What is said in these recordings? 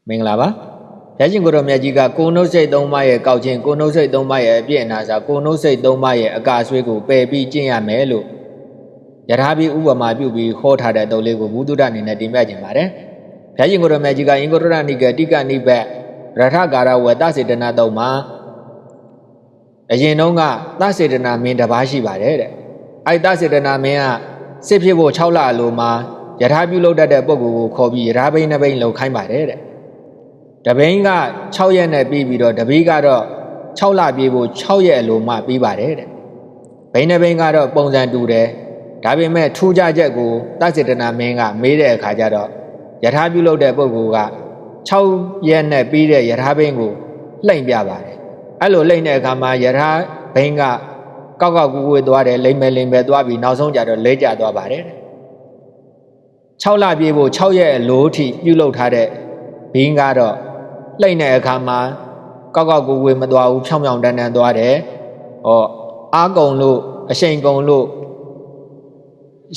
မင်္ဂလာပါရရှင်ကိုတော်မြတ်ကြီးကကိုနှုတ်စိတ်သုံးပါးရဲ့ကောက်ခြင်းကိုနှုတ်စိတ်သုံးပါးရဲ့အပြည့်အနာစာကိုနှုတ်စိတ်သုံးပါးရဲ့အကာဆွေးကိုပယ်ပြီးကျင့်ရမယ်လို့ယထာပြီးဥပမာပြုပြီးဟောထားတဲ့တုတ်လေးကိုဘုဒ္ဓအနေနဲ့တင်ပြခြင်းပါတယ်ရရှင်ကိုတော်မြတ်ကြီးကအင်္ဂုတ္တရနိကတိကနိဘက်ရထကာရဝတ္တစေတနာတုံမှာအရင်တုန်းကသစေတနာမင်းတစ်ပါးရှိပါတယ်တဲ့အဲ့သစေတနာမင်းကစစ်ဖြစ်ဖို့6လအလိုမှာယထာပြုလုပ်တတ်တဲ့ပုဂ္ဂိုလ်ကိုခေါ်ပြီးယထာဘိန်းနှဘိန်းလှုပ်ခိုင်းပါတယ်တဲ့တဘိန်းက6ရက်နဲ့ပြီးတော့တပီးကတော့6လပြေးဖို့6ရက်အလိုမှပြီးပါတယ်တဲ့ဘိန်းနှဘိန်းကတော့ပုံစံတူတယ်ဒါပေမဲ့ထူးခြားချက်ကိုသစေတနာမင်းကမေးတဲ့အခါကျတော့ယထာပြုလုပ်တဲ့ပုဂ္ဂိုလ်က6ရက်နဲ့ပြီးတဲ့ယထာဘိန်းကိုလှိမ့်ပြပါတယ်အဲ့လိုလှိမ့်တဲ့အခါမှာယထာဘိန်းကကောက်ကောက်ကူကူသွားတယ်လိမ့်မယ်သွားပြီးနောက်ဆုံးကျတော့လဲကျသွားပါတယ်6လပြေးဖို့6ရက်အလိုထိပြုလုပ်ထားတဲ့ဘင်းကတော့လှိမ့်တဲ့အခါမှာကောက်ကောက်ကူကူမသွားဘူးဖြောင်းဖြောင်းတန်းတန်းသွားတယ်ဟောအားကုံလို့အရှိန်ကုံလို့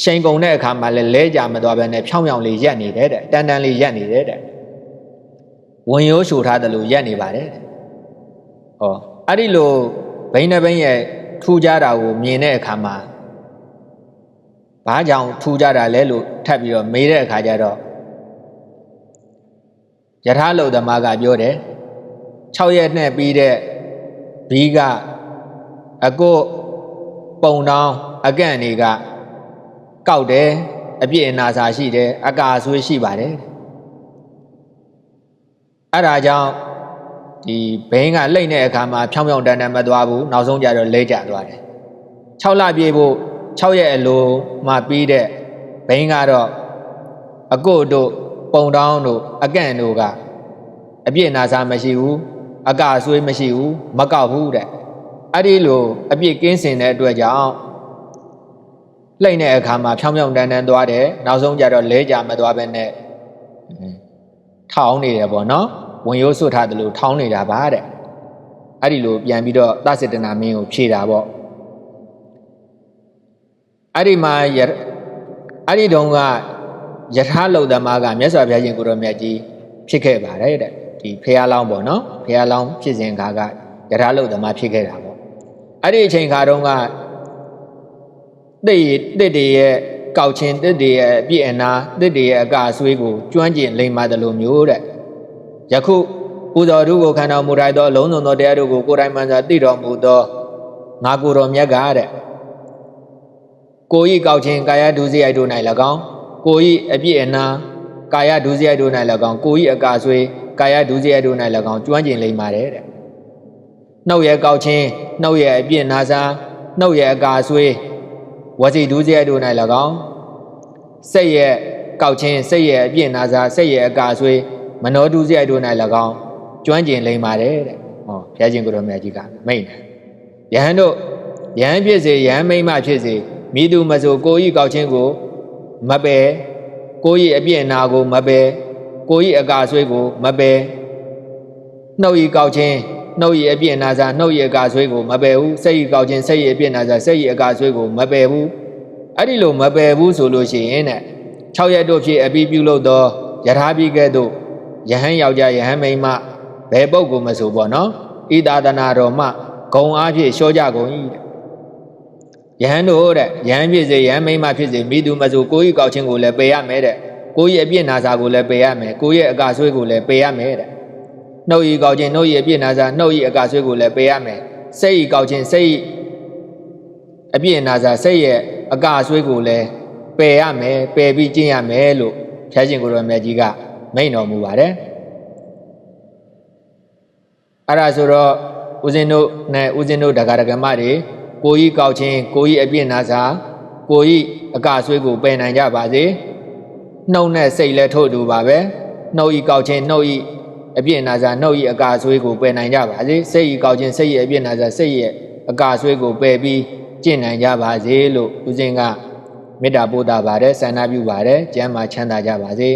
ရှိန်ကုံတဲ့အခါမှာလည်းလဲကြမသွားဘဲနဲ့ဖြောင်းဖြောင်းလေးရက်နေတယ်တဲ့တန်းတန်းလေးရက်နေတယ်တဲ့ဝင်ရိုးရှူထားတယ်လို့ရက်နေပါတယ်တဲ့ဟောအဲ့ဒီလိုဘိန်းနှဘိန်းရဲ့ထူးခြားတာကိုမြင်တဲ့အခါမှာဘာကြောင့်ထူးခြားတာလဲလို့ထပ်ပြီးတော့မေးတဲ့အခါကျတော့ယထာလုတ်သမားကပြောတယ်6ရက်နဲ့ပြီးတဲ့ဘီးကအကုတ်ပုံတောင်းအကန့်တွေကကောက်တယ်အပြည့်အနာစာရှိတယ်အကာဆွေးရှိပါတယ်အဲ့ဒါကြောင့်ဒီဘိန်းကလိမ့်တဲ့အခါမှာဖြောင်းဖြောင်းတန်းတန်းမသွားဘူးနောက်ဆုံးကျတော့လဲကျသွားတယ်6လပြေးဖို့6ရက်အလိုမှပြီးတဲ့ဘိန်းကတော့အကုတ်တို့ပုံတောင်းတို့အကန့်တို့ကအပြည့်နာစာမရှိဘူးအကာဆွေးမရှိဘူးမကောက်ဘူးတဲ့အဲ့ဒီလိုအပြည့်ကင်းစင်တဲ့အတွက်ကြောင့်လှိမ့်တဲ့အခါမှာဖြောင်းဖြောင်းတန်းတန်းသွားတယ်နောက်ဆုံးကျတော့လဲကြမသွားဘဲနဲ့ထောင်းနေတယ်ပေါ့နော်ဝင်ရိုးဆွတ်ထားတယ်လို့ထောင်းနေတာပါတဲ့အဲ့ဒီလိုပြန်ပြီးတော့သစေတနာမင်းကိုဖြေတာပေါ့အဲ့ဒီမှာအဲ့ဒီတုန်းကယထာလုတ်သမားကမြတ်စွာဘုရားရှင်ကိုရောမြတ်ကြီးဖြစ်ခဲ့ပါတယ်တဲ့ဒီဖះလောင်းပေါ့နော်ဖះလောင်းဖြစ်စဉ်ခါကယထာလုတ်သမားဖြစ်ခဲ့တာပေါ့အဲ့ဒီအချိန်ခါတုန်းကတစ်တွေရဲ့ကောက်ချင်းတစ်တွေရဲ့အပြည့်အနာတစ်တွေရဲ့အကာဆွေးကိုကျွမ်းကျင်လိမ့်ပါတယ်လို့မျိုးတဲ့ယခုပူဇော်ထုကိုခံတော်မူထိုက်သောလုံးစုံသောတရားတို့ကိုကိုယ်တိုင်မှန်စွာသိတော်မူသောငါကိုယ်တော်မြတ်ကတဲ့ကိုဤကောက်ချင်းကာယဒုစရိုက်တို့၌၎င်းကိုဤအပြည့်အနာကာယဒုစရိုက်တို့၌၎င်းကိုဤအကာဆွေးကာယဒုစရိုက်တို့၌၎င်းကျွမ်းကျင်လိမ့်ပါတယ်တဲ့နှုတ်ရဲ့ကောက်ချင်းနှုတ်ရဲ့အပြည့်နာစာနှုတ်ရဲ့အကာဆွေးဝစီဒုစရိုက်တို့၌၎င်းစိတ်ရဲ့ကောက်ချင်းစိတ်ရဲ့အပြည့်နာစာစိတ်ရဲ့အကာဆွေးမနောဒုစရိုက်တို့၌၎င်းကျွမ်းကျင်လိမ့်ပါတယ်တဲ့ဟောဘုရားရှင်ကိုယ်တော်မြတ်ကြီးကမိန့်တယ်ယဟန်တို့ယဟန်ဖြစ်စေယဟန်မိမ့်မဖြစ်စေမိသူမဆိုကိုဤကောက်ချင်းကိုမပယ်ကိုဤအပြည့်အနာကိုမပယ်ကိုဤအကာဆွေးကိုမပယ်နှုတ်ဤကောက်ချင်းနှုတ်ဤအပြည့်အနာစာနှုတ်ဤအကာဆွေးကိုမပယ်ဘူးစိတ်ဤကောက်ချင်းစိတ်ဤအပြည့်အနာစာစိတ်ဤအကာဆွေးကိုမပယ်ဘူးအဲ့ဒီလိုမပယ်ဘူးဆိုလို့ရှိရင်တဲ့6ရက်တို့ဖြစ်အပြီးပြုလုပ်သောယထာပြီးကဲ့သို့ယဟန်ယောက်ျားယဟန်မိန်းမဘယ်ပုဂ္ဂိုလ်မဆိုပေါ့နော်ဣသာဒနာတော်မှဂုံအားဖြင့်လျှောကြကုန်၏တဲ့ယဟန်တို့တဲ့ယဟန်ဖြစ်စေယဟန်မိန်းမဖြစ်စေမိသူမဆိုကိုယ်ဤကောက်ချင်းကိုလည်းပယ်ရမယ်တဲ့ကိုယ်ဤအပြည့်နာစာကိုလည်းပယ်ရမယ်ကိုယ်ရဲ့အကာဆွေးကိုလည်းပယ်ရမယ်တဲ့နှုတ်ဤကောက်ချင်းနှုတ်ဤအပြည့်နာစာနှုတ်ဤအကာဆွေးကိုလည်းပယ်ရမယ်စိတ်ဤကောက်ချင်းစိတ်အပြည့်နာစာစိတ်ရဲ့အကာဆွေးကိုလည်းပယ်ရမယ်ပယ်ပြီးကျင့်ရမယ်လို့ဘုရားရှင်ကိုယ်တော်မြတ်ကြီးကမိန့်တော်မူပါတယ်အဲ့ဒါဆိုတော့ဦးဇင်းတို့နဲ့ဦးဇင်းတို့ဒကာဒကမတွေကိုကြီးကောက်ချင်းကိုကြီးအပြည့်နာစာကိုကြီးအကာဆွေးကိုပယ်နိုင်ကြပါစေနှုတ်နဲ့စိတ်လည်းထို့တူပါပဲနှုတ်ဤကောက်ချင်းနှုတ်ဤအပြည့်နာစာနှုတ်ဤအကာဆွေးကိုပယ်နိုင်ကြပါစေစိတ်ဤကောက်ချင်းစိတ်ဤအပြည့်နာစာစိတ်ရဲ့အကာဆွေးကိုပယ်ပြီးကျင့်နိုင်ကြပါစေလို့ဦးဇင်းကမေတ္တာပို့တာပါတယ်ဆန္ဒပြုပါတယ်ကျမ်းမာချမ်းသာကြပါစေ